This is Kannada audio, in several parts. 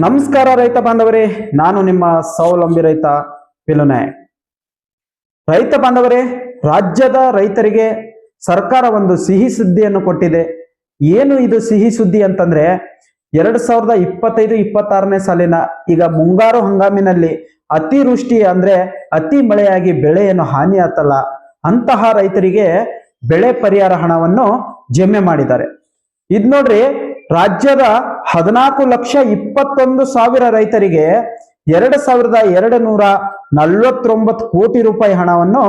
ನಮಸ್ಕಾರ ರೈತ ಬಾಂಧವರೇ, ನಾನು ನಿಮ್ಮ ಸ್ವಾವಲಂಬಿ ರೈತ ಪಿಲುನಾಯಕ್. ರೈತ ಬಾಂಧವರೇ, ರಾಜ್ಯದ ರೈತರಿಗೆ ಸರ್ಕಾರ ಒಂದು ಸಿಹಿ ಸುದ್ದಿಯನ್ನು ಕೊಟ್ಟಿದೆ. ಏನು ಇದು ಸಿಹಿ ಸುದ್ದಿ ಅಂತಂದ್ರೆ 2025-26ನೇ ಸಾಲಿನ ಈಗ ಮುಂಗಾರು ಹಂಗಾಮಿನಲ್ಲಿ ಅತಿವೃಷ್ಟಿ ಅಂದ್ರೆ ಅತಿ ಮಳೆಯಾಗಿ ಬೆಳೆಯನ್ನು ಹಾನಿ ಆತಲ್ಲ, ಅಂತಹ ರೈತರಿಗೆ ಬೆಳೆ ಪರಿಹಾರ ಹಣವನ್ನು ಜಮೆ ಮಾಡಿದ್ದಾರೆ. ಇದ್ ನೋಡ್ರಿ, ರಾಜ್ಯದ 14,21,000 ರೈತರಿಗೆ 2,249 ಕೋಟಿ ರೂಪಾಯಿ ಹಣವನ್ನು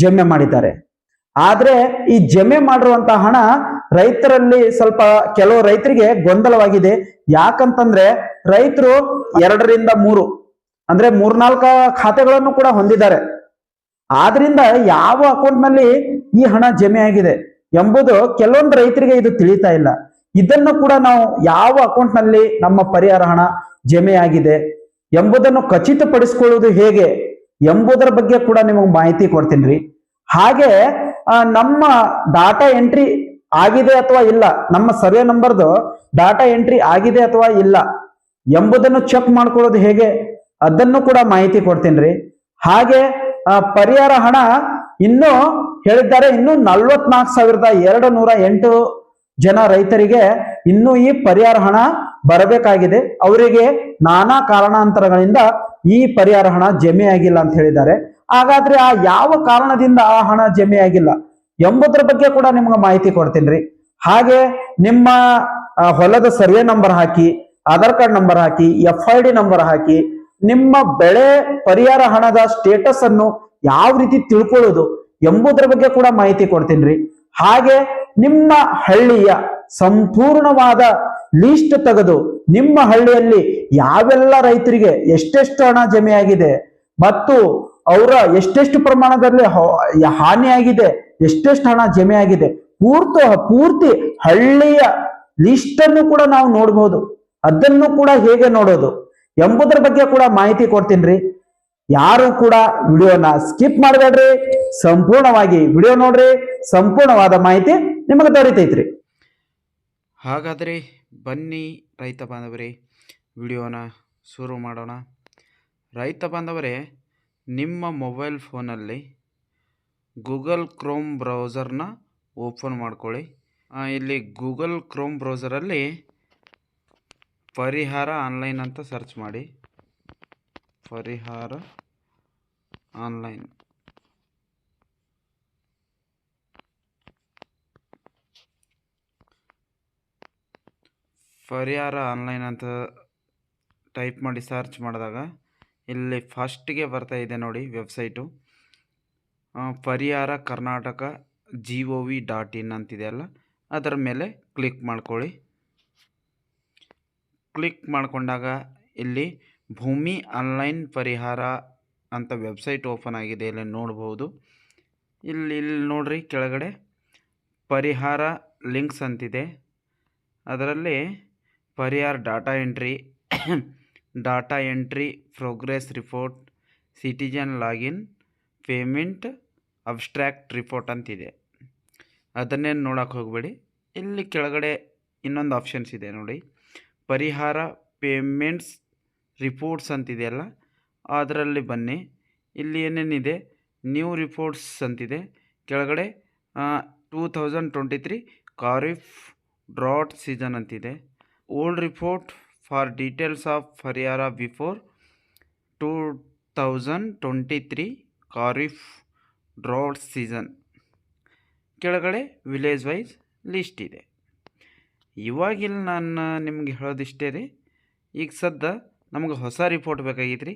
ಜಮೆ ಮಾಡಿದ್ದಾರೆ. ಆದ್ರೆ ಈ ಜಮೆ ಮಾಡಿರುವಂತಹ ಹಣ ರೈತರಲ್ಲಿ ಸ್ವಲ್ಪ ಕೆಲವು ರೈತರಿಗೆ ಗೊಂದಲವಾಗಿದೆ. ಯಾಕಂತಂದ್ರೆ ರೈತರು 2ರಿಂದ 3 ಅಂದ್ರೆ 3-4 ಖಾತೆಗಳನ್ನು ಕೂಡ ಹೊಂದಿದ್ದಾರೆ. ಆದ್ರಿಂದ ಯಾವ ಅಕೌಂಟ್ ನಲ್ಲಿ ಈ ಹಣ ಜಮೆ ಆಗಿದೆ ಎಂಬುದು ಕೆಲವೊಂದು ರೈತರಿಗೆ ಇದು ತಿಳಿತಾ ಇಲ್ಲ. ಇದನ್ನು ಕೂಡ ನಾವು ಯಾವ ಅಕೌಂಟ್ ನಲ್ಲಿ ನಮ್ಮ ಪರಿಹಾರ ಹಣ ಜಮೆ ಆಗಿದೆ ಎಂಬುದನ್ನು ಖಚಿತಪಡಿಸಿಕೊಳ್ಳುವುದು ಹೇಗೆ ಎಂಬುದರ ಬಗ್ಗೆ ಕೂಡ ನಿಮಗೆ ಮಾಹಿತಿ ಕೊಡ್ತೀನಿ. ಹಾಗೆ ನಮ್ಮ ಡಾಟಾ ಎಂಟ್ರಿ ಆಗಿದೆ ಅಥವಾ ಇಲ್ಲ, ನಮ್ಮ ಸರ್ವೆ ನಂಬರ್ದು ಡಾಟಾ ಎಂಟ್ರಿ ಆಗಿದೆ ಅಥವಾ ಇಲ್ಲ ಎಂಬುದನ್ನು ಚೆಕ್ ಮಾಡ್ಕೊಳ್ಳೋದು ಹೇಗೆ ಅದನ್ನು ಕೂಡ ಮಾಹಿತಿ ಕೊಡ್ತೀನಿ. ಹಾಗೆ ಪರಿಹಾರ ಹಣ ಇನ್ನೂ ಹೇಳಿದ್ದಾರೆ, ಇನ್ನು 44,208 ಜನ ರೈತರಿಗೆ ಇನ್ನೂ ಈ ಪರಿಹಾರ ಹಣ ಬರಬೇಕಾಗಿದೆ. ಅವರಿಗೆ ನಾನಾ ಕಾರಣಾಂತರಗಳಿಂದ ಈ ಪರಿಹಾರ ಹಣ ಜಮೆ ಆಗಿಲ್ಲ ಅಂತ ಹೇಳಿದ್ದಾರೆ. ಹಾಗಾದ್ರೆ ಆ ಯಾವ ಕಾರಣದಿಂದ ಆ ಹಣ ಜಮೆ ಆಗಿಲ್ಲ ಎಂಬುದರ ಬಗ್ಗೆ ಕೂಡ ನಿಮ್ಗೆ ಮಾಹಿತಿ ಕೊಡ್ತೀನಿ. ಹಾಗೆ ನಿಮ್ಮ ಹೊಲದ ಸರ್ವೆ ನಂಬರ್ ಹಾಕಿ, ಆಧಾರ್ ಕಾರ್ಡ್ ನಂಬರ್ ಹಾಕಿ, FID ನಂಬರ್ ಹಾಕಿ, ನಿಮ್ಮ ಬೆಳೆ ಪರಿಹಾರ ಹಣದ ಸ್ಟೇಟಸ್ ಅನ್ನು ಯಾವ ರೀತಿ ತಿಳ್ಕೊಳ್ಳೋದು ಎಂಬುದರ ಬಗ್ಗೆ ಕೂಡ ಮಾಹಿತಿ ಕೊಡ್ತೀನಿ. ಹಾಗೆ ನಿಮ್ಮ ಹಳ್ಳಿಯ ಸಂಪೂರ್ಣವಾದ ಲಿಸ್ಟ್ ತೆಗೆದು ನಿಮ್ಮ ಹಳ್ಳಿಯಲ್ಲಿ ಯಾವೆಲ್ಲ ರೈತರಿಗೆ ಎಷ್ಟೆಷ್ಟು ಹಣ ಜಮೆ ಆಗಿದೆ ಮತ್ತು ಅವರ ಎಷ್ಟೆಷ್ಟು ಪ್ರಮಾಣದಲ್ಲಿ ಹಾನಿಯಾಗಿದೆ, ಎಷ್ಟೆಷ್ಟು ಹಣ ಜಮೆ ಆಗಿದೆ, ಪೂರ್ತಿ ಹಳ್ಳಿಯ ಲಿಸ್ಟ್ ಅನ್ನು ಕೂಡ ನಾವು ನೋಡಬಹುದು. ಅದನ್ನು ಕೂಡ ಹೇಗೆ ನೋಡೋದು ಎಂಬುದರ ಬಗ್ಗೆ ಕೂಡ ಮಾಹಿತಿ ಕೊಡ್ತೀನಿ. ಯಾರು ಕೂಡ ವಿಡಿಯೋನ ಸ್ಕಿಪ್ ಮಾಡಬೇಡ್ರಿ, ಸಂಪೂರ್ಣವಾಗಿ ವಿಡಿಯೋ ನೋಡ್ರಿ, ಸಂಪೂರ್ಣವಾದ ಮಾಹಿತಿ ನಿಮಗೆ ದೊರೀತೈತ್ರಿ. ಹಾಗಾದರೆ ಬನ್ನಿ ರೈತ ಬಾಂಧವರೇ, ವಿಡಿಯೋನ ಶುರು ಮಾಡೋಣ. ರೈತ ಬಾಂಧವರೇ, ನಿಮ್ಮ ಮೊಬೈಲ್ ಫೋನಲ್ಲಿ ಗೂಗಲ್ ಕ್ರೋಮ್ ಬ್ರೌಸರ್ನ ಓಪನ್ ಮಾಡ್ಕೊಳ್ಳಿ. ಇಲ್ಲಿ ಗೂಗಲ್ ಕ್ರೋಮ್ ಬ್ರೌಸರಲ್ಲಿ ಪರಿಹಾರ ಆನ್ಲೈನ್ ಅಂತ ಸರ್ಚ್ ಮಾಡಿ. ಪರಿಹಾರ ಆನ್ಲೈನ್ ಅಂತ ಟೈಪ್ ಮಾಡಿ ಸರ್ಚ್ ಮಾಡಿದಾಗ ಇಲ್ಲಿ ಫಸ್ಟಿಗೆ ಬರ್ತಾ ಇದೆ ನೋಡಿ ವೆಬ್ಸೈಟು, ಪರಿಹಾರ ಕರ್ನಾಟಕ gov.in ಅಂತಿದೆಯಲ್ಲ, ಅದರ ಮೇಲೆ ಕ್ಲಿಕ್ ಮಾಡ್ಕೊಳ್ಳಿ. ಕ್ಲಿಕ್ ಮಾಡಿಕೊಂಡಾಗ ಇಲ್ಲಿ ಭೂಮಿ ಆನ್ಲೈನ್ ಪರಿಹಾರ ಅಂತ ವೆಬ್ಸೈಟ್ ಓಪನ್ ಆಗಿದೆ, ಇಲ್ಲಿ ನೋಡ್ಬೋದು. ಇಲ್ಲಿ ನೋಡ್ರಿ, ಕೆಳಗಡೆ ಪರಿಹಾರ ಲಿಂಕ್ಸ್ ಅಂತಿದೆ. ಅದರಲ್ಲಿ ಪರಿಹಾರ data entry progress report, citizen login, payment abstract report ಅಂತಿದೆ. ಅದನ್ನೇನು ನೋಡೋಕೆ ಹೋಗಬೇಡಿ. ಇಲ್ಲಿ ಕೆಳಗಡೆ ಇನ್ನೊಂದು ಆಪ್ಷನ್ಸ್ ಇದೆ ನೋಡಿ, ಪರಿಹಾರ ಪೇಮೆಂಟ್ಸ್ ರಿಪೋರ್ಟ್ಸ್ ಅಂತಿದೆಯಲ್ಲ, ಅದರಲ್ಲಿ ಬನ್ನಿ. ಇಲ್ಲಿ ಏನೇನಿದೆ, ನ್ಯೂ ರಿಪೋರ್ಟ್ಸ್ ಅಂತಿದೆ. ಕೆಳಗಡೆ 2023 ಖಾರಿಫ್ ಡ್ರಾಟ್ ಸೀಸನ್ ಅಂತಿದೆ. Old report for details of ಪರಿಹಾರ ಬಿಫೋರ್ 2023 ಖಾರಿಫ್ ಡ್ರಾಟ್ ಸೀಸನ್. ಕೆಳಗಡೆ ವಿಲೇಜ್ ವೈಸ್ ಲಿಸ್ಟ್ ಇದೆ. ಇವಾಗಿಲ್ಲಿ ನಾನು ನಿಮಗೆ ಹೇಳೋದಿಷ್ಟೇ ರೀ. ಈಗ ಸದ್ದ ನಮಗೆ ಹೊಸ ರಿಪೋರ್ಟ್ ಬೇಕಾಗಿತ್ತು ರೀ,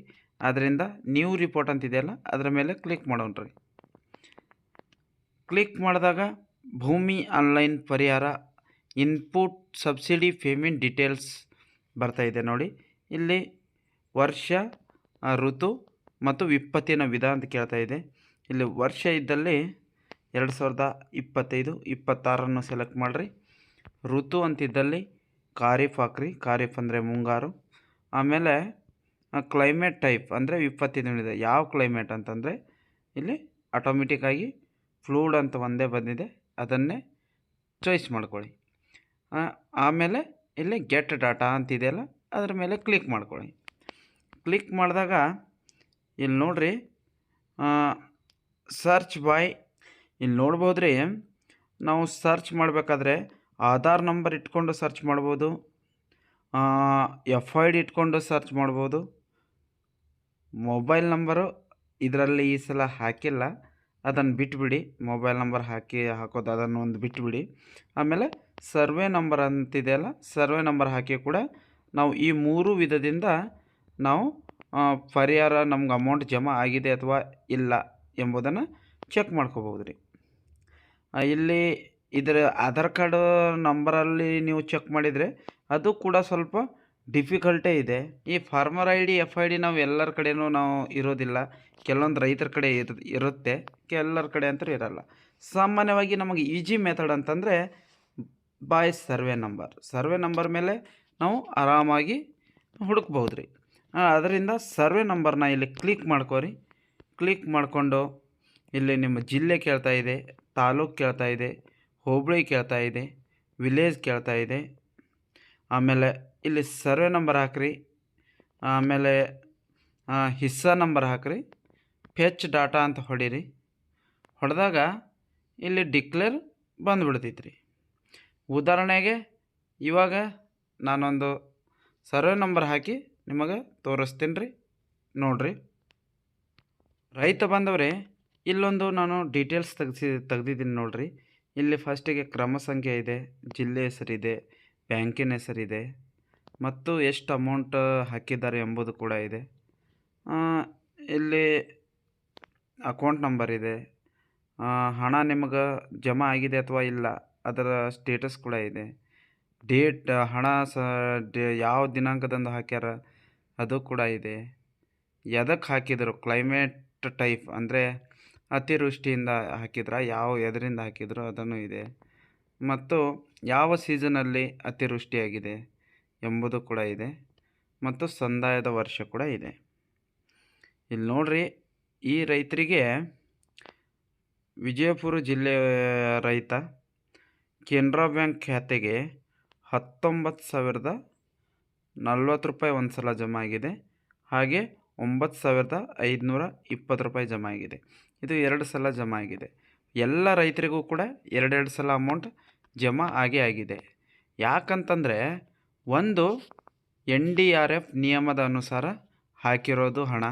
ಆದ್ದರಿಂದ ನ್ಯೂ ರಿಪೋರ್ಟ್ ಅಂತಿದೆಯಲ್ಲ ಅದರ ಮೇಲೆ ಕ್ಲಿಕ್ ಮಾಡೋಣ್ರಿ. ಕ್ಲಿಕ್ ಮಾಡಿದಾಗ ಭೂಮಿ ಆನ್ಲೈನ್ ಪರಿಹಾರ ಇನ್ಪುಟ್ ಸಬ್ಸಿಡಿ ಪೇಮೆಂಟ್ ಡೀಟೇಲ್ಸ್ ಬರ್ತಾ ಇದೆ ನೋಡಿ. ಇಲ್ಲಿ ವರ್ಷ, ಋತು ಮತ್ತು ವಿಪತ್ತಿನ ವಿಧ ಅಂತ ಕೇಳ್ತಾ ಇದೆ. ಇಲ್ಲಿ ವರ್ಷ ಇದ್ದಲ್ಲಿ 2025-26 ಸೆಲೆಕ್ಟ್ ಮಾಡಿರಿ. ಋತು ಅಂತಿದ್ದಲ್ಲಿ ಖಾರಿಫ್ ಹಾಕ್ರಿ, ಖಾರಿಫ್ ಅಂದರೆ ಮುಂಗಾರು. ಆಮೇಲೆ ಕ್ಲೈಮೇಟ್ ಟೈಪ್ ಅಂದರೆ ವಿಪತ್ತಿನ ಯಾವ ಕ್ಲೈಮೇಟ್ ಅಂತಂದರೆ ಇಲ್ಲಿ ಆಟೋಮೆಟಿಕ್ಕಾಗಿ ಫ್ಲೂಡ್ ಅಂತ ಒಂದೇ ಬಂದಿದೆ, ಅದನ್ನೇ ಚಾಯ್ಸ್ ಮಾಡ್ಕೊಳ್ಳಿ. ಆಮೇಲೆ ಇಲ್ಲಿ ಗೆಟ್ ಡಾಟಾ ಅಂತಿದೆಯಲ್ಲ ಅದ್ರ ಮೇಲೆ ಕ್ಲಿಕ್ ಮಾಡ್ಕೊಳ್ಳಿ. ಕ್ಲಿಕ್ ಮಾಡಿದಾಗ ಇಲ್ಲಿ ನೋಡಿರಿ ಸರ್ಚ್ ಬಾಯ್, ಇಲ್ಲಿ ನೋಡ್ಬೋದು ರೀ. ನಾವು ಸರ್ಚ್ ಮಾಡಬೇಕಾದ್ರೆ ಆಧಾರ್ ನಂಬರ್ ಇಟ್ಕೊಂಡು ಸರ್ಚ್ ಮಾಡ್ಬೋದು, FID ಇಟ್ಕೊಂಡು ಸರ್ಚ್ ಮಾಡ್ಬೋದು. ಮೊಬೈಲ್ ನಂಬರು ಇದರಲ್ಲಿ ಈ ಸಲ ಹಾಕಿಲ್ಲ, ಅದನ್ನು ಬಿಟ್ಬಿಡಿ. ಮೊಬೈಲ್ ನಂಬರ್ ಹಾಕೋದು ಅದನ್ನು ಒಂದು ಬಿಟ್ಬಿಡಿ. ಆಮೇಲೆ ಸರ್ವೆ ನಂಬರ್ ಅಂತಿದೆಯಲ್ಲ, ಸರ್ವೆ ನಂಬರ್ ಹಾಕಿ ಕೂಡ ನಾವು ಈ 3 ವಿಧದಿಂದ ನಾವು ಪರಿಹಾರ ನಮ್ಗೆ ಅಮೌಂಟ್ ಜಮಾ ಆಗಿದೆ ಅಥವಾ ಇಲ್ಲ ಎಂಬುದನ್ನು ಚೆಕ್ ಮಾಡ್ಕೋಬೋದು ರೀ. ಇಲ್ಲಿ ಇದರ ಆಧಾರ್ ಕಾರ್ಡ್ ನಂಬರಲ್ಲಿ ನೀವು ಚೆಕ್ ಮಾಡಿದರೆ ಅದು ಕೂಡ ಸ್ವಲ್ಪ ಡಿಫಿಕಲ್ಟೇ ಇದೆ. ಈ ಫಾರ್ಮರ್ ID FID ನಾವು ಎಲ್ಲರ ಕಡೆಯೂ ನಾವು ಇರೋದಿಲ್ಲ, ಕೆಲವೊಂದು ರೈತರ ಕಡೆ ಇರುತ್ತೆ, ಎಲ್ಲರ ಕಡೆ ಅಂತೂ ಇರಲ್ಲ. ಸಾಮಾನ್ಯವಾಗಿ ನಮಗೆ ಈಜಿ ಮೆಥಡ್ ಅಂತಂದರೆ ಬಾಯ್ ಸರ್ವೆ ನಂಬರ್ ಮೇಲೆ ನಾವು ಆರಾಮಾಗಿ ಹುಡುಕ್ಬೋದು ರೀ. ಅದರಿಂದ ಸರ್ವೆ ನಂಬರ್ನ ಇಲ್ಲಿ ಕ್ಲಿಕ್ ಮಾಡ್ಕೋರಿ. ಕ್ಲಿಕ್ ಮಾಡಿಕೊಂಡು ಇಲ್ಲಿ ನಿಮ್ಮ ಜಿಲ್ಲೆ ಕೇಳ್ತಾ ಇದೆ, ತಾಲೂಕು ಕೇಳ್ತಾ ಇದೆ, ಹೋಬಳಿ ಕೇಳ್ತಾ ಇದೆ, ವಿಲೇಜ್ ಕೇಳ್ತಾ ಇದೆ. ಆಮೇಲೆ ಇಲ್ಲಿ ಸರ್ವೆ ನಂಬರ್ ಹಾಕ್ರಿ. ಆಮೇಲೆ ಹಿಸ್ಸಾ ನಂಬರ್ ಹಾಕ್ರಿ. ಫೆಚ್ ಡಾಟಾ ಅಂತ ಹೊಡೀರಿ. ಹೊಡೆದಾಗ ಇಲ್ಲಿ ಡಿಕ್ಲೇರ್ ಬಂದುಬಿಡ್ತೈತೆ ರೀ. ಉದಾಹರಣೆಗೆ ಇವಾಗ ನಾನೊಂದು ಸರ್ವೆ ನಂಬರ್ ಹಾಕಿ ನಿಮಗೆ ತೋರಿಸ್ತೀನಿ ರೀ, ನೋಡಿರಿ. ರೈತ ಬಂದವ್ರೆ, ಇಲ್ಲೊಂದು ನಾನು ಡೀಟೇಲ್ಸ್ ತೆಗ್ದಿದ್ದೀನಿ ನೋಡಿರಿ. ಇಲ್ಲಿ ಫಸ್ಟಿಗೆ ಕ್ರಮ ಸಂಖ್ಯೆ ಇದೆ, ಜಿಲ್ಲೆ ಹೆಸರಿದೆ, ಬ್ಯಾಂಕಿನ ಹೆಸರಿದೆ ಮತ್ತು ಎಷ್ಟು ಅಮೌಂಟ್ ಹಾಕಿದ್ದಾರೆ ಎಂಬುದು ಕೂಡ ಇದೆ. ಇಲ್ಲಿ ಅಕೌಂಟ್ ನಂಬರ್ ಇದೆ, ಹಣ ನಿಮಗೆ ಜಮಾ ಆಗಿದೆ ಅಥವಾ ಇಲ್ಲ ಅದರ ಸ್ಟೇಟಸ್ ಕೂಡ ಇದೆ. ಡೇಟ್, ಹಣ ಯಾವ ದಿನಾಂಕದಂದು ಹಾಕ್ಯಾರ ಅದು ಕೂಡ ಇದೆ. ಎದಕ್ಕೆ ಹಾಕಿದರು, ಕ್ಲೈಮೇಟ್ ಟೈಪ್ ಅಂದರೆ ಅತಿವೃಷ್ಟಿಯಿಂದ ಹಾಕಿದ್ರ, ಎದರಿಂದ ಹಾಕಿದ್ರು ಅದನ್ನು ಇದೆ. ಮತ್ತು ಯಾವ ಸೀಸನಲ್ಲಿ ಅತಿವೃಷ್ಟಿಯಾಗಿದೆ ಎಂಬುದು ಕೂಡ ಇದೆ. ಮತ್ತು ಸಂದಾಯದ ವರ್ಷ ಕೂಡ ಇದೆ. ಇಲ್ಲಿ ನೋಡ್ರಿ, ಈ ರೈತರಿಗೆ ವಿಜಯಪುರ ಜಿಲ್ಲೆಯ ರೈತ ಕೆನರಾ ಬ್ಯಾಂಕ್ ಖಾತೆಗೆ 19,040 ರೂಪಾಯಿ ಒಂದು ಸಲ ಜಮಾ ಆಗಿದೆ. ಹಾಗೆ 9,520 ರೂಪಾಯಿ ಜಮಾ ಆಗಿದೆ. ಇದು 2 ಸಲ ಜಮಾ ಆಗಿದೆ. ಎಲ್ಲ ರೈತರಿಗೂ ಕೂಡ 2 ಸಲ ಅಮೌಂಟ್ ಜಮಾ ಆಗಿದೆ. ಯಾಕಂತಂದರೆ ಒಂದು NDRF ನಿಯಮದ ಅನುಸಾರ ಹಾಕಿರೋದು ಹಣ.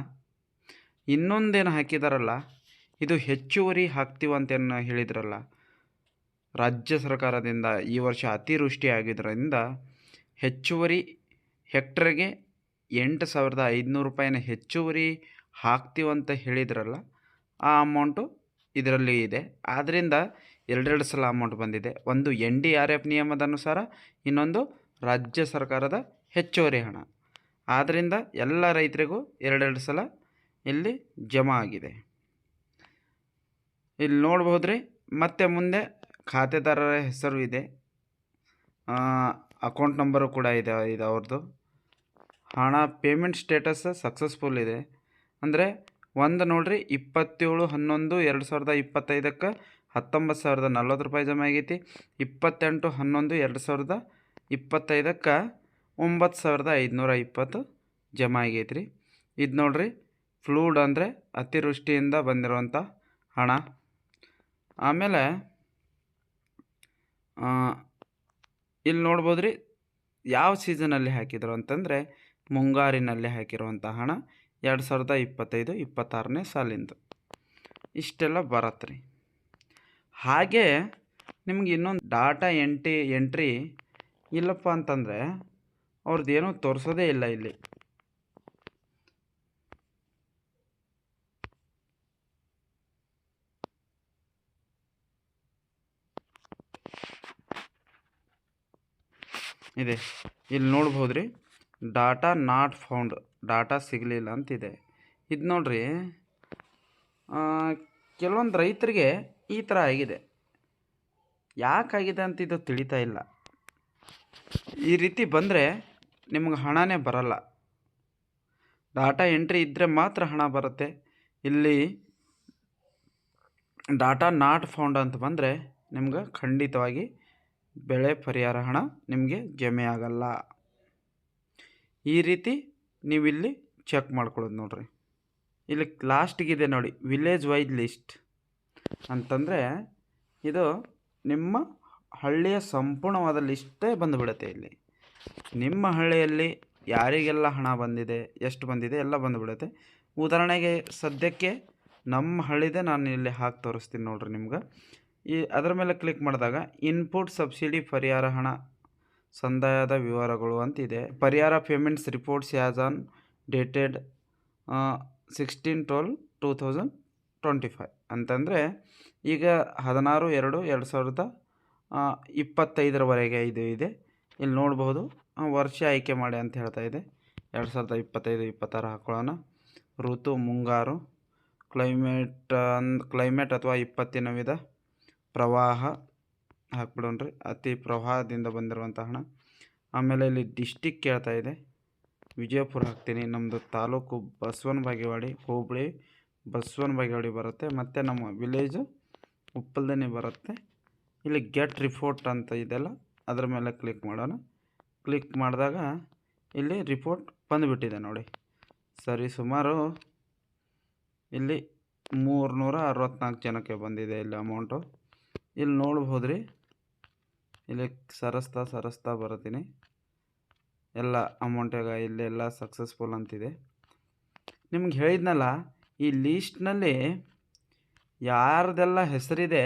ಇನ್ನೊಂದೇನು ಹಾಕಿದಾರಲ್ಲ, ಇದು ಹೆಚ್ಚುವರಿ ಹಾಕ್ತೀವಂತೇನು ಹೇಳಿದ್ರಲ್ಲ, ರಾಜ್ಯ ಸರ್ಕಾರದಿಂದ ಈ ವರ್ಷ ಅತಿವೃಷ್ಟಿ ಆಗಿದ್ದರಿಂದ ಹೆಚ್ಚುವರಿ ಹೆಕ್ಟರ್ಗೆ 8,500 ರೂಪಾಯಿನ ಹೆಚ್ಚುವರಿ ಹಾಕ್ತೀವಂತ ಹೇಳಿದ್ರಲ್ಲ, ಆ ಅಮೌಂಟು ಇದರಲ್ಲಿ ಇದೆ. ಆದ್ದರಿಂದ 2 ಸಲ ಅಮೌಂಟ್ ಬಂದಿದೆ. ಒಂದು NDRF ನಿಯಮದ ಅನುಸಾರ, ಇನ್ನೊಂದು ರಾಜ್ಯ ಸರ್ಕಾರದ ಹೆಚ್ಚುವರಿ ಹಣ. ಆದ್ದರಿಂದ ಎಲ್ಲ ರೈತರಿಗೂ 2 ಸಲ ಇಲ್ಲಿ ಜಮಾ ಆಗಿದೆ. ಇಲ್ಲಿ ನೋಡ್ಬೋದ್ರಿ. ಮತ್ತು ಮುಂದೆ ಖಾತೆದಾರರ ಹೆಸರು ಇದೆ, ಅಕೌಂಟ್ ನಂಬರು ಕೂಡ ಇದೆ ಅವ್ರದ್ದು. ಹಣ ಪೇಮೆಂಟ್ ಸ್ಟೇಟಸ್ ಸಕ್ಸಸ್ಫುಲ್ ಇದೆ. ಅಂದರೆ ಒಂದು ನೋಡ್ರಿ, 27/11/2025ಕ್ಕೆ 19,040 ರೂಪಾಯಿ ಜಮಾ ಆಗೈತಿ. 28/11/2025ಕ್ಕೆ 9,520 ಜಮಾ ಆಗೈತಿ ರೀ. ಇದು ನೋಡ್ರಿ, ಫ್ಲೂಡ್ ಅಂದರೆ ಅತಿವೃಷ್ಟಿಯಿಂದ ಬಂದಿರುವಂಥ ಹಣ. ಆಮೇಲೆ ಇಲ್ಲಿ ನೋಡ್ಬೋದು ರೀ, ಯಾವ ಸೀಸನಲ್ಲಿ ಹಾಕಿದ್ರು ಅಂತಂದರೆ ಮುಂಗಾರಿನಲ್ಲಿ ಹಾಕಿರುವಂಥ ಹಣ 2025-26ನೇ ಸಾಲಿಂದು. ಇಷ್ಟೆಲ್ಲ ಬರತ್ತೆ ರೀ. ಹಾಗೆ ನಿಮ್ಗೆ ಇನ್ನೊಂದು ಡಾಟಾ ಎಂಟ್ರಿ ಇಲ್ಲಪ್ಪ ಅಂತಂದರೆ ಅವ್ರದ್ದು ಏನೂ ತೋರಿಸೋದೇ ಇಲ್ಲ ಇಲ್ಲಿ. ಇದೆ, ಇಲ್ಲಿ ನೋಡ್ಬೋದು ರೀ, ಡಾಟಾ ನಾಟ್ ಫೌಂಡ್, ಡಾಟಾ ಸಿಗಲಿಲ್ಲ ಅಂತಿದೆ. ಇದು ನೋಡ್ರಿ, ಕೆಲವೊಂದು ರೈತರಿಗೆ ಈ ಥರ ಆಗಿದೆ. ಯಾಕಾಗಿದೆ ಅಂತ ಇದು ತಿಳಿತಾ ಇಲ್ಲ. ಈ ರೀತಿ ಬಂದರೆ ನಿಮ್ಗೆ ಹಣನೇ ಬರಲ್ಲ. ಡಾಟಾ ಎಂಟ್ರಿ ಇದ್ದರೆ ಮಾತ್ರ ಹಣ ಬರುತ್ತೆ. ಇಲ್ಲಿ ಡಾಟಾ ನಾಟ್ ಫೌಂಡ್ ಅಂತ ಬಂದರೆ ನಿಮ್ಗೆ ಖಂಡಿತವಾಗಿ ಬೆಳೆ ಪರಿಹಾರ ಹಣ ನಿಮಗೆ ಜಮೆ ಆಗಲ್ಲ. ಈ ರೀತಿ ನೀವು ಇಲ್ಲಿ ಚೆಕ್ ಮಾಡ್ಕೊಳ್ಳೋದು ನೋಡ್ರಿ. ಇಲ್ಲಿ ಲಾಸ್ಟಿಗಿದೆ ನೋಡಿ ವಿಲೇಜ್ ವೈಸ್ ಲಿಸ್ಟ್ ಅಂತಂದರೆ ಇದು ನಿಮ್ಮ ಹಳ್ಳಿಯ ಸಂಪೂರ್ಣವಾದ ಲಿಸ್ಟೇ ಬಂದುಬಿಡುತ್ತೆ. ಇಲ್ಲಿ ನಿಮ್ಮ ಹಳ್ಳಿಯಲ್ಲಿ ಯಾರಿಗೆಲ್ಲ ಹಣ ಬಂದಿದೆ, ಎಷ್ಟು ಬಂದಿದೆ ಎಲ್ಲ ಬಂದುಬಿಡುತ್ತೆ. ಉದಾಹರಣೆಗೆ ಸದ್ಯಕ್ಕೆ ನಮ್ಮ ಹಳ್ಳಿದೆ ನಾನು ಇಲ್ಲಿ ಹಾಕಿ ತೋರಿಸ್ತೀನಿ ನೋಡ್ರಿ ನಿಮ್ಗೆ. ಅದರ ಮೇಲೆ ಕ್ಲಿಕ್ ಮಾಡಿದಾಗ ಇನ್ಪುಟ್ ಸಬ್ಸಿಡಿ ಪರಿಹಾರ ಹಣ ಸಂದಾಯದ ವಿವರಗಳು ಅಂತಿದೆ. ಪರಿಹಾರ payments reports as on dated 16/12/2025 ಅಂತಂದರೆ ಈಗ 16/2/2025 ಇದು ಇದೆ. ಇಲ್ಲಿ ನೋಡ್ಬೋದು ವರ್ಷ ಆಯ್ಕೆ ಮಾಡಿ ಅಂತ ಹೇಳ್ತಾ ಇದೆ. 2025-26 ಹಾಕೊಳ್ಳೋಣ. ಋತು ಮುಂಗಾರು, ಕ್ಲೈಮೇಟ್ ಅಥವಾ ವಿಪತ್ತಿನ ವಿಧ, ಪ್ರವಾಹ ಹಾಕ್ಬಿಡೋಣ್ರಿ, ಅತಿ ಪ್ರವಾಹದಿಂದ ಬಂದಿರುವಂಥ ಹಣ. ಆಮೇಲೆ ಇಲ್ಲಿ ಡಿಸ್ಟಿಕ್ ಕೇಳ್ತಾ ಇದೆ, ವಿಜಯಪುರ ಹಾಕ್ತೀನಿ. ನಮ್ಮದು ತಾಲೂಕು ಬಸವನ ಬಾಗೇವಾಡಿ, ಹೋಬಳಿ ಬಸವನ ಬಾಗೇವಾಡಿ ಬರುತ್ತೆ. ಮತ್ತು ನಮ್ಮ ವಿಲೇಜು ಉಪ್ಪಲ್ದನೆ ಬರುತ್ತೆ. ಇಲ್ಲಿ ಗೆಟ್ ರಿಪೋರ್ಟ್ ಅಂತ ಇದೆಲ್ಲ ಅದರ ಮೇಲೆ ಕ್ಲಿಕ್ ಮಾಡೋಣ. ಕ್ಲಿಕ್ ಮಾಡಿದಾಗ ಇಲ್ಲಿ ರಿಪೋರ್ಟ್ ಬಂದುಬಿಟ್ಟಿದೆ ನೋಡಿ. ಸರಿ, ಸುಮಾರು ಇಲ್ಲಿ 364 ಜನಕ್ಕೆ ಬಂದಿದೆ ಇಲ್ಲಿ ಅಮೌಂಟು. ಇಲ್ಲಿ ನೋಡ್ಬೋದು ರೀ, ಇಲ್ಲಿ ಸರಸ್ತಾ ಬರ್ತೀನಿ ಎಲ್ಲ ಅಮೌಂಟಾಗ ಇಲ್ಲಿ ಎಲ್ಲ ಸಕ್ಸಸ್ಫುಲ್ ಅಂತಿದೆ. ನಿಮ್ಗೆ ಹೇಳಿದ್ನಲ್ಲ, ಈ ಲೀಸ್ಟ್ನಲ್ಲಿ ಯಾರ್ದೆಲ್ಲ ಹೆಸರಿದೆ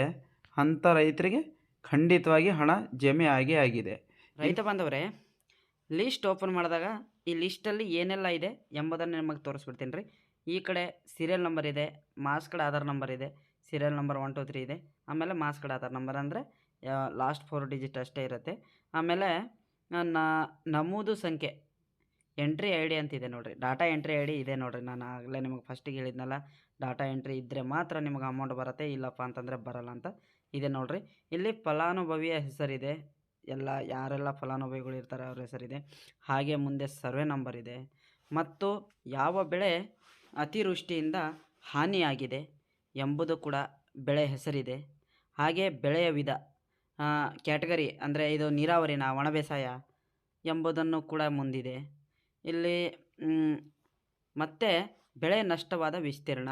ಅಂಥ ರೈತರಿಗೆ ಖಂಡಿತವಾಗಿ ಹಣ ಜಮೆ ಆಗಿದೆ. ರೈತ ಬಾಂಧವರೇ, ಲೀಸ್ಟ್ ಓಪನ್ ಮಾಡಿದಾಗ ಈ ಲೀಸ್ಟಲ್ಲಿ ಏನೆಲ್ಲ ಇದೆ ಎಂಬುದನ್ನು ನಿಮಗೆ ತೋರಿಸ್ಬಿಡ್ತೀನಿ ರೀ. ಈ ಕಡೆ ಸೀರಿಯಲ್ ನಂಬರ್ ಇದೆ, ಮಾಸ್ ಕಾರ್ಡ್ ಆಧಾರ್ ನಂಬರ್ ಇದೆ, ಸೀರಿಯಲ್ ನಂಬರ್ 1 2 3 ಇದೆ. ಆಮೇಲೆ ಮಾಸ್ ಕಾರ್ಡ್ ಆಧಾರ್ ನಂಬರ್ ಅಂದರೆ ಲಾಸ್ಟ್ 4 ಡಿಜಿಟ್ ಅಷ್ಟೇ ಇರುತ್ತೆ. ಆಮೇಲೆ ನಮೂದು ಸಂಖ್ಯೆ ಎಂಟ್ರಿ ಐ ಡಿ ಅಂತಿದೆ ನೋಡಿರಿ, ಡಾಟಾ ಎಂಟ್ರಿ ಐ ಡಿ ಇದೆ ನೋಡಿರಿ. ನಾನು ಆಗಲೇ ನಿಮಗೆ ಫಸ್ಟಿಗೆ ಹೇಳಿದ್ನಲ್ಲ, ಡಾಟಾ ಎಂಟ್ರಿ ಇದ್ದರೆ ಮಾತ್ರ ನಿಮಗೆ ಅಮೌಂಟ್ ಬರುತ್ತೆ, ಇಲ್ಲಪ್ಪ ಅಂತಂದರೆ ಬರಲ್ಲ ಅಂತ ಇದೆ ನೋಡಿರಿ. ಇಲ್ಲಿ ಫಲಾನುಭವಿಯ ಹೆಸರಿದೆ, ಎಲ್ಲ ಯಾರೆಲ್ಲ ಫಲಾನುಭವಿಗಳು ಇರ್ತಾರೆ ಅವ್ರ ಹೆಸರಿದೆ. ಹಾಗೆ ಮುಂದೆ ಸರ್ವೆ ನಂಬರ್ ಇದೆ ಮತ್ತು ಯಾವ ಬೆಳೆ ಅತಿವೃಷ್ಟಿಯಿಂದ ಹಾನಿಯಾಗಿದೆ ಎಂಬುದು ಕೂಡ ಬೆಳೆ ಹೆಸರಿದೆ. ಹಾಗೆ ಬೆಳೆಯ ವಿಧ, ಕ್ಯಾಟಗರಿ ಅಂದರೆ ಇದು ನೀರಾವರಿನ ಒಣ ಬೇಸಾಯ ಎಂಬುದನ್ನು ಕೂಡ ಮುಂದಿದೆ. ಇಲ್ಲಿ ಮತ್ತು ಬೆಳೆ ನಷ್ಟವಾದ ವಿಸ್ತೀರ್ಣ,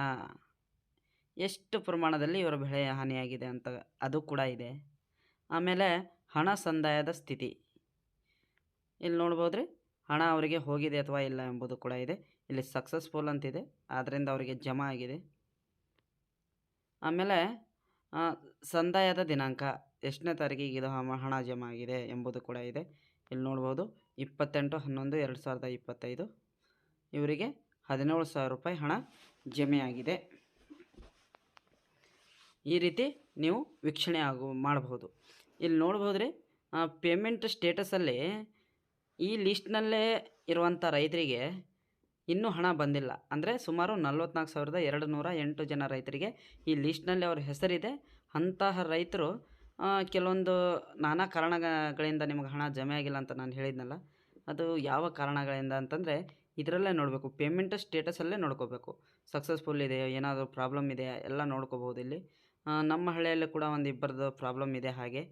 ಎಷ್ಟು ಪ್ರಮಾಣದಲ್ಲಿ ಇವರ ಬೆಳೆ ಹಾನಿಯಾಗಿದೆ ಅಂತ ಅದು ಕೂಡ ಇದೆ. ಆಮೇಲೆ ಹಣ ಸಂದಾಯದ ಸ್ಥಿತಿ, ಇಲ್ಲಿ ನೋಡ್ಬೋದು ರೀ, ಹಣ ಅವರಿಗೆ ಹೋಗಿದೆ ಅಥವಾ ಇಲ್ಲ ಎಂಬುದು ಕೂಡ ಇದೆ. ಇಲ್ಲಿ ಸಕ್ಸಸ್ಫುಲ್ ಅಂತಿದೆ, ಆದ್ದರಿಂದ ಅವರಿಗೆ ಜಮಾ ಆಗಿದೆ. ಆಮೇಲೆ ಸಂದಾಯದ ದಿನಾಂಕ, ಎಷ್ಟನೇ ತಾರೀಕಿಗೆ ಇದು ಹಣ ಜಮಾ ಆಗಿದೆ ಎಂಬುದು ಕೂಡ ಇದೆ. ಇಲ್ಲಿ ನೋಡ್ಬೋದು 28/11/2025 ಇವರಿಗೆ 17,000 ರೂಪಾಯಿ ಹಣ ಜಮೆ ಆಗಿದೆ. ಈ ರೀತಿ ನೀವು ವೀಕ್ಷಣೆ ಮಾಡಬಹುದು. ಇಲ್ಲಿ ನೋಡ್ಬೋದು ರೀ, ಪೇಮೆಂಟ್ ಸ್ಟೇಟಸಲ್ಲಿ ಈ ಲೀಸ್ಟ್ನಲ್ಲೇ ಇರುವಂಥ ರೈತರಿಗೆ ಇನ್ನೂ ಹಣ ಬಂದಿಲ್ಲ. ಅಂದರೆ ಸುಮಾರು 44,208 ಜನ ರೈತರಿಗೆ ಈ ಲೀಸ್ಟ್ನಲ್ಲಿ ಅವ್ರ ಹೆಸರಿದೆ. ಅಂತಹ ರೈತರು ಕೆಲವೊಂದು ನಾನಾ ಕಾರಣಗಳಿಂದ ನಿಮಗೆ ಹಣ ಜಮೆ ಆಗಿಲ್ಲ ಅಂತ ನಾನು ಹೇಳಿದ್ನಲ್ಲ, ಅದು ಯಾವ ಕಾರಣಗಳಿಂದ ಅಂತಂದರೆ ಇದರಲ್ಲೇ ನೋಡಬೇಕು, ಪೇಮೆಂಟ್ ಸ್ಟೇಟಸಲ್ಲೇ ನೋಡ್ಕೋಬೇಕು. ಸಕ್ಸಸ್ಫುಲ್ ಇದೆ, ಏನಾದರೂ ಪ್ರಾಬ್ಲಮ್ ಇದೆ ಎಲ್ಲ ನೋಡ್ಕೋಬೋದು. ಇಲ್ಲಿ ನಮ್ಮ ಹಳ್ಳಿಯಲ್ಲಿ ಕೂಡ ಒಂದು ಇಬ್ಬರದ್ದು ಪ್ರಾಬ್ಲಮ್ ಇದೆ. ಹಾಗೆ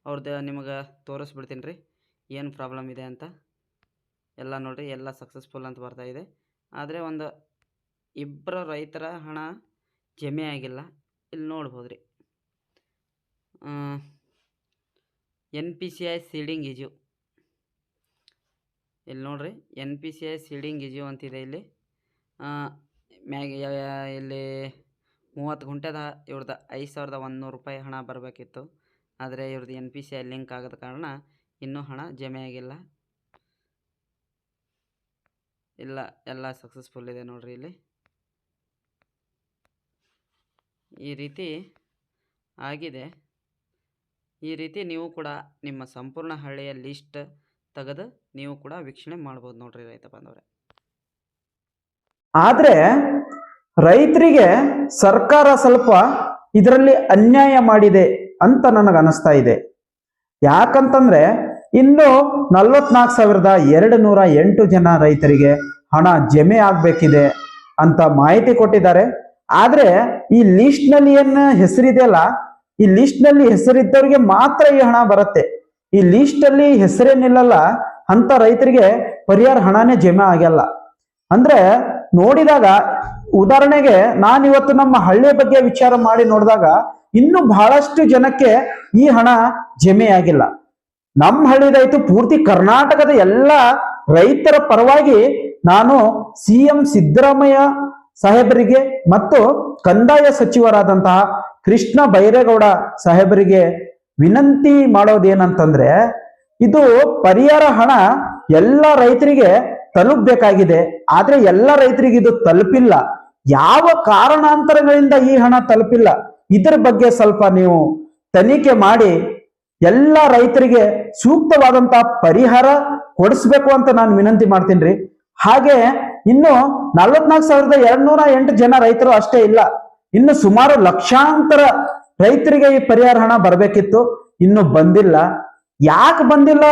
ಅವ್ರದ್ದು ನಿಮಗೆ ತೋರಿಸ್ಬಿಡ್ತೀನಿ ರೀ, ಏನು ಪ್ರಾಬ್ಲಮ್ ಇದೆ ಅಂತ ಎಲ್ಲ ನೋಡಿರಿ. ಎಲ್ಲ ಸಕ್ಸಸ್ಫುಲ್ ಅಂತ ಬರ್ತಾಯಿದೆ. ಆದರೆ ಒಂದು ಇಬ್ಬರು ರೈತರ ಹಣ ಜಮೆ ಆಗಿಲ್ಲ. ಇಲ್ಲಿ ನೋಡ್ಬೋದು ರೀ, NPCI ಸೀಡಿಂಗ್ ಇಜ್ಯೂ, ಇಲ್ಲಿ ನೋಡಿರಿ NPCI ಸೀಡಿಂಗ್ ಇಜ್ಯೂ ಅಂತಿದೆ. ಇಲ್ಲಿ ಇಲ್ಲಿ 30 ಗುಂಟೆದ ಇವ್ರದ್ದು 5,100 ರೂಪಾಯಿ ಹಣ ಬರಬೇಕಿತ್ತು. ಆದರೆ ಇವ್ರದ್ದು NPCI ಲಿಂಕ್ ಆಗದ ಕಾರಣ ಇನ್ನೂ ಹಣ ಜಮೆ ಆಗಿಲ್ಲ. ಇಲ್ಲ, ಎಲ್ಲ ಸಕ್ಸಸ್ಫುಲ್ ಇದೆ ನೋಡಿರಿ. ಇಲ್ಲಿ ಈ ರೀತಿ ಆಗಿದೆ. ಈ ರೀತಿ ನೀವು ಕೂಡ ನಿಮ್ಮ ಸಂಪೂರ್ಣ ಹಳ್ಳಿಯ ಲಿಸ್ಟ್ ತೆಗೆದು ನೀವು ಕೂಡ ವೀಕ್ಷಣೆ ಮಾಡ್ಬೋದು ನೋಡ್ರಿ ರೈತ ಬಾಂಧವರೇ. ಆದರೆ ರೈತರಿಗೆ ಸರ್ಕಾರ ಸ್ವಲ್ಪ ಇದರಲ್ಲಿ ಅನ್ಯಾಯ ಮಾಡಿದೆ ಅಂತ ನನಗನ್ನಿಸ್ತಾ ಇದೆ. ಯಾಕಂತಂದ್ರೆ ಇನ್ನು 44,208 ಜನ ರೈತರಿಗೆ ಹಣ ಜಮೆ ಆಗ್ಬೇಕಿದೆ ಅಂತ ಮಾಹಿತಿ ಕೊಟ್ಟಿದ್ದಾರೆ. ಆದ್ರೆ ಈ ಲಿಸ್ಟ್ ನಲ್ಲಿ ಏನು ಹೆಸರಿದೆಯಲ್ಲ, ಈ ಲಿಸ್ಟ್ ನಲ್ಲಿ ಹೆಸರಿದ್ದವರಿಗೆ ಮಾತ್ರ ಈ ಹಣ ಬರುತ್ತೆ. ಈ ಲಿಸ್ಟ್ ಅಲ್ಲಿ ಹೆಸರೇನಿಲ್ಲಲ್ಲ ಅಂತ ರೈತರಿಗೆ ಪರಿಹಾರ ಹಣನೇ ಜಮೆ ಆಗಲ್ಲ. ಅಂದ್ರೆ ನೋಡಿದಾಗ ಉದಾಹರಣೆಗೆ ನಾನಿವತ್ತು ನಮ್ಮ ಹಳ್ಳಿಯ ಬಗ್ಗೆ ವಿಚಾರ ಮಾಡಿ ನೋಡಿದಾಗ ಇನ್ನು ಬಹಳಷ್ಟು ಜನಕ್ಕೆ ಈ ಹಣ ಜಮೆ ಆಗಿಲ್ಲ. ನಮ್ಮ ಹಳ್ಳಿದಾಯ್ತು, ಪೂರ್ತಿ ಕರ್ನಾಟಕದ ಎಲ್ಲ ರೈತರ ಪರವಾಗಿ ನಾನು CM ಸಿದ್ದರಾಮಯ್ಯ ಸಾಹೇಬರಿಗೆ ಮತ್ತು ಕಂದಾಯ ಸಚಿವರಾದಂತಹ ಕೃಷ್ಣ ಬೈರೇಗೌಡ ಸಾಹೇಬರಿಗೆ ವಿನಂತಿ ಮಾಡೋದೇನಂತಂದ್ರೆ, ಇದು ಪರಿಹಾರ ಹಣ ಎಲ್ಲ ರೈತರಿಗೆ ತಲುಪಬೇಕಾಗಿದೆ. ಆದ್ರೆ ಎಲ್ಲ ರೈತರಿಗೆ ಇದು ತಲುಪಿಲ್ಲ. ಯಾವ ಕಾರಣಾಂತರಗಳಿಂದ ಈ ಹಣ ತಲುಪಿಲ್ಲ, ಇದರ ಬಗ್ಗೆ ಸ್ವಲ್ಪ ನೀವು ತನಿಖೆ ಮಾಡಿ ಎಲ್ಲ ರೈತರಿಗೆ ಸೂಕ್ತವಾದಂತಹ ಪರಿಹಾರ ಕೊಡಿಸ್ಬೇಕು ಅಂತ ನಾನು ವಿನಂತಿ ಮಾಡ್ತೀನಿ ರೀ. ಹಾಗೆ ಇನ್ನು 44,208 ಜನ ರೈತರು ಅಷ್ಟೇ ಇಲ್ಲ, ಇನ್ನು ಸುಮಾರು ಲಕ್ಷಾಂತರ ರೈತರಿಗೆ ಈ ಪರಿಹಾರ ಹಣ ಬರಬೇಕಿತ್ತು, ಇನ್ನು ಬಂದಿಲ್ಲ. ಯಾಕೆ ಬಂದಿಲ್ಲ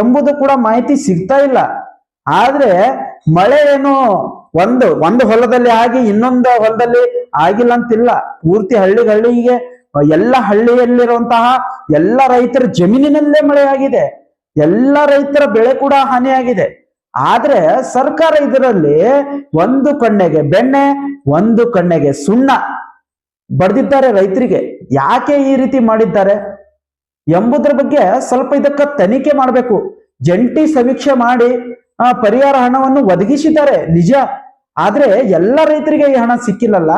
ಎಂಬುದು ಕೂಡ ಮಾಹಿತಿ ಸಿಗ್ತಾ ಇಲ್ಲ. ಆದ್ರೆ ಮಳೆ ಏನು ಒಂದು ಹೊಲದಲ್ಲಿ ಆಗಿ ಇನ್ನೊಂದು ಹೊಲದಲ್ಲಿ ಆಗಿಲ್ಲ ಅಂತಿಲ್ಲ. ಪೂರ್ತಿ ಹಳ್ಳಿಗೆ ಎಲ್ಲ ಹಳ್ಳಿಯಲ್ಲಿರುವಂತಹ ಎಲ್ಲ ರೈತರ ಜಮೀನಿನಲ್ಲೇ ಮಳೆ ಆಗಿದೆ, ಎಲ್ಲ ರೈತರ ಬೆಳೆ ಕೂಡ ಹಾನಿಯಾಗಿದೆ. ಆದ್ರೆ ಸರ್ಕಾರ ಇದರಲ್ಲಿ ಒಂದು ಕಣ್ಣೆಗೆ ಬೆಣ್ಣೆ ಒಂದು ಕಣ್ಣೆಗೆ ಸುಣ್ಣ ಬಡ್ದಿದ್ದಾರೆ ರೈತರಿಗೆ. ಯಾಕೆ ಈ ರೀತಿ ಮಾಡಿದ್ದಾರೆ ಎಂಬುದರ ಬಗ್ಗೆ ಸ್ವಲ್ಪ ಇದಕ್ಕೆ ತನಿಖೆ ಮಾಡಬೇಕು. ಜಂಟಿ ಸಮೀಕ್ಷೆ ಮಾಡಿ ಪರಿಹಾರ ಹಣವನ್ನು ಒದಗಿಸಿದ್ದಾರೆ ನಿಜ, ಆದ್ರೆ ಎಲ್ಲ ರೈತರಿಗೆ ಈ ಹಣ ಸಿಕ್ಕಿಲ್ಲಲ್ಲ.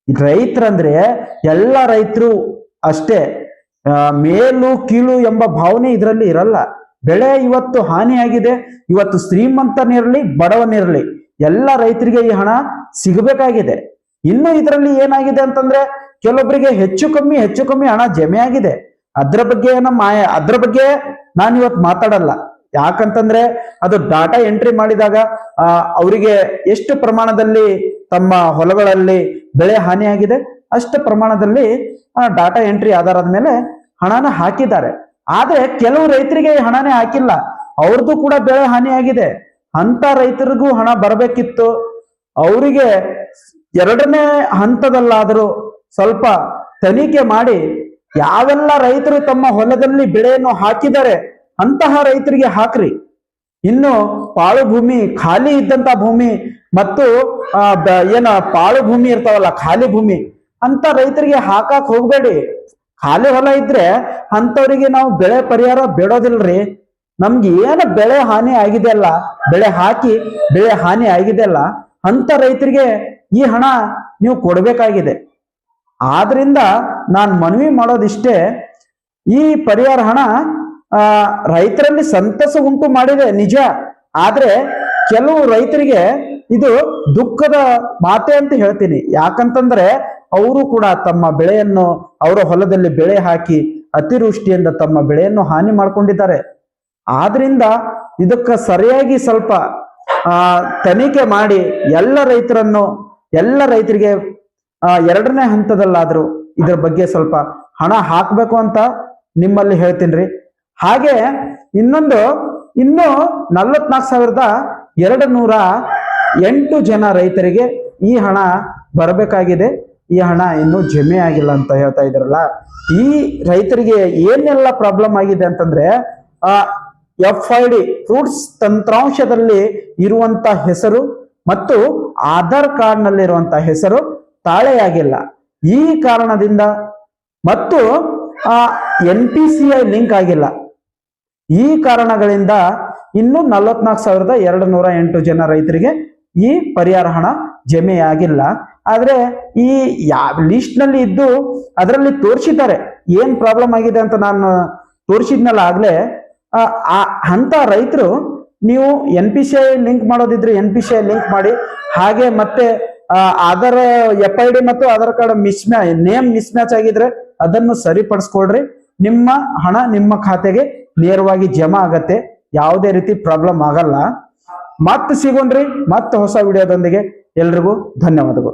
ರೈತರಂದ್ರೆ ಎಲ್ಲ ರೈತರು ಅಷ್ಟೇ, ಮೇಲು ಕೀಳು ಎಂಬ ಭಾವನೆ ಇದರಲ್ಲಿ ಇರಲ್ಲ. ಬೆಳೆ ಇವತ್ತು ಹಾನಿಯಾಗಿದೆ, ಇವತ್ತು ಶ್ರೀಮಂತನಿರಲಿ ಬಡವನಿರಲಿ ಎಲ್ಲ ರೈತರಿಗೆ ಈ ಹಣ ಸಿಗಬೇಕಾಗಿದೆ. ಇನ್ನು ಇದರಲ್ಲಿ ಏನಾಗಿದೆ ಅಂತಂದ್ರೆ, ಕೆಲವೊಬ್ಬರಿಗೆ ಹೆಚ್ಚು ಕಮ್ಮಿ ಹಣ ಜಮೆ ಆಗಿದೆ. ಅದ್ರ ಬಗ್ಗೆ ನಾನು ಇವತ್ತು ಮಾತಾಡಲ್ಲ. ಯಾಕಂತಂದ್ರೆ ಅದು ಡಾಟಾ ಎಂಟ್ರಿ ಮಾಡಿದಾಗ ಅವರಿಗೆ ಎಷ್ಟು ಪ್ರಮಾಣದಲ್ಲಿ ತಮ್ಮ ಹೊಲಗಳಲ್ಲಿ ಬೆಳೆ ಹಾನಿಯಾಗಿದೆ ಅಷ್ಟು ಪ್ರಮಾಣದಲ್ಲಿ ಡಾಟಾ ಎಂಟ್ರಿ ಆಧಾರದ ಮೇಲೆ ಹಣನ ಹಾಕಿದ್ದಾರೆ. ಆದ್ರೆ ಕೆಲವು ರೈತರಿಗೆ ಹಣನೇ ಹಾಕಿಲ್ಲ, ಅವ್ರದ್ದು ಕೂಡ ಬೆಳೆ ಹಾನಿಯಾಗಿದೆ. ಅಂತ ರೈತರಿಗೂ ಹಣ ಬರಬೇಕಿತ್ತು. ಅವರಿಗೆ ಎರಡನೇ ಹಂತದಲ್ಲಾದರೂ ಸ್ವಲ್ಪ ತನಿಖೆ ಮಾಡಿ ಯಾವೆಲ್ಲ ರೈತರು ತಮ್ಮ ಹೊಲದಲ್ಲಿ ಬೆಳೆಯನ್ನು ಹಾಕಿದ್ದಾರೆ ಅಂತಹ ರೈತರಿಗೆ ಹಾಕ್ರಿ. ಇನ್ನು ಪಾಳು ಭೂಮಿ, ಖಾಲಿ ಇದ್ದಂತ ಭೂಮಿ ಮತ್ತು ಪಾಳು ಭೂಮಿ ಇರ್ತಾವಲ್ಲ, ಖಾಲಿ ಭೂಮಿ ಅಂತ ರೈತರಿಗೆ ಹಾಕಕ್ ಹೋಗ್ಬೇಡಿ. ಖಾಲಿ ಹೊಲ ಇದ್ರೆ ಅಂತವ್ರಿಗೆ ನಾವು ಬೆಳೆ ಪರಿಹಾರ ಬೇಡೋದಿಲ್ರಿ. ನಮ್ಗೆ ಏನು ಬೆಳೆ ಹಾನಿ ಆಗಿದೆ ಅಲ್ಲ, ಬೆಳೆ ಹಾಕಿ ಬೆಳೆ ಹಾನಿ ಆಗಿದೆ ಅಲ್ಲ ಅಂತ ರೈತರಿಗೆ ಈ ಹಣ ನೀವು ಕೊಡ್ಬೇಕಾಗಿದೆ. ಆದ್ರಿಂದ ನಾನು ಮನವಿ ಮಾಡೋದಿಷ್ಟೇ, ಈ ಪರಿಹಾರ ಹಣ ರೈತರಲ್ಲಿ ಸಂತಸ ಉಂಟು ಮಾಡಿದೆ ನಿಜ, ಆದ್ರೆ ಕೆಲವು ರೈತರಿಗೆ ಇದು ದುಃಖದ ಮಾತೆ ಅಂತ ಹೇಳ್ತೀನಿ. ಯಾಕಂತಂದ್ರೆ ಅವರು ಕೂಡ ತಮ್ಮ ಬೆಳೆಯನ್ನು ಅವರ ಹೊಲದಲ್ಲಿ ಬೆಳೆ ಹಾಕಿ ಅತಿವೃಷ್ಟಿಯಿಂದ ತಮ್ಮ ಬೆಳೆಯನ್ನು ಹಾನಿ ಮಾಡ್ಕೊಂಡಿದ್ದಾರೆ. ಆದ್ರಿಂದ ಇದಕ್ಕೆ ಸರಿಯಾಗಿ ಸ್ವಲ್ಪ ತನಿಖೆ ಮಾಡಿ ಎಲ್ಲ ರೈತರಿಗೆ ಎರಡನೇ ಹಂತದಲ್ಲಾದ್ರೂ ಇದ್ರ ಬಗ್ಗೆ ಸ್ವಲ್ಪ ಹಣ ಹಾಕ್ಬೇಕು ಅಂತ ನಿಮ್ಮಲ್ಲಿ ಹೇಳ್ತೀನಿ. ಹಾಗೆ ಇನ್ನೂ 44,208 ಜನ ರೈತರಿಗೆ ಈ ಹಣ ಬರಬೇಕಾಗಿದೆ. ಈ ಹಣ ಇನ್ನೂ ಜಮೆ ಆಗಿಲ್ಲ ಅಂತ ಹೇಳ್ತಾ ಇದ್ರಲ್ಲ. ಈ ರೈತರಿಗೆ ಏನೆಲ್ಲ ಪ್ರಾಬ್ಲಮ್ ಆಗಿದೆ ಅಂತಂದ್ರೆ, FID ಫ್ರೂಟ್ಸ್ ತಂತ್ರಾಂಶದಲ್ಲಿ ಇರುವಂತ ಹೆಸರು ಮತ್ತು ಆಧಾರ್ ಕಾರ್ಡ್ ನಲ್ಲಿರುವಂತ ಹೆಸರು ತಾಳೆಯಾಗಿಲ್ಲ. ಈ ಕಾರಣದಿಂದ ಮತ್ತು NPCI ಲಿಂಕ್ ಆಗಿಲ್ಲ. ಈ ಕಾರಣಗಳಿಂದ ಇನ್ನು 44,208 ಜನ ರೈತರಿಗೆ ಈ ಪರಿಹಾರ ಹಣ ಜಮೆಯಾಗಿಲ್ಲ. ಆದ್ರೆ ಈ ಲಿಸ್ಟ್ ನಲ್ಲಿ ಇದ್ದು ಅದರಲ್ಲಿ ತೋರಿಸಿದ್ದಾರೆ ಏನ್ ಪ್ರಾಬ್ಲಮ್ ಆಗಿದೆ ಅಂತ. ನಾನು ತೋರಿಸಿದ್ನಲ್ಲ ಆಗ್ಲೇ, ಅಂತ ರೈತರು ನೀವು NPCI ಲಿಂಕ್ ಮಾಡೋದಿದ್ರೆ NPCI ಲಿಂಕ್ ಮಾಡಿ. ಹಾಗೆ ಮತ್ತೆ ಆಧಾರ್ FID ಮತ್ತು Aadhaar card name miss match ಆಗಿದ್ರೆ ಅದನ್ನು ಸರಿಪಡಿಸ್ಕೊಳ್ರಿ. ನಿಮ್ಮ ಹಣ ನಿಮ್ಮ ಖಾತೆಗೆ ನೇರವಾಗಿ ಜಮಾ ಆಗತ್ತೆ, ಯಾವುದೇ ರೀತಿ ಪ್ರಾಬ್ಲಮ್ ಆಗಲ್ಲ. ಮತ್ತೆ ಸಿಗೋಣ್ರಿ ಮತ್ತೆ ಹೊಸ ವಿಡಿಯೋದೊಂದಿಗೆ. ಎಲ್ರಿಗೂ ಧನ್ಯವಾದಗಳು.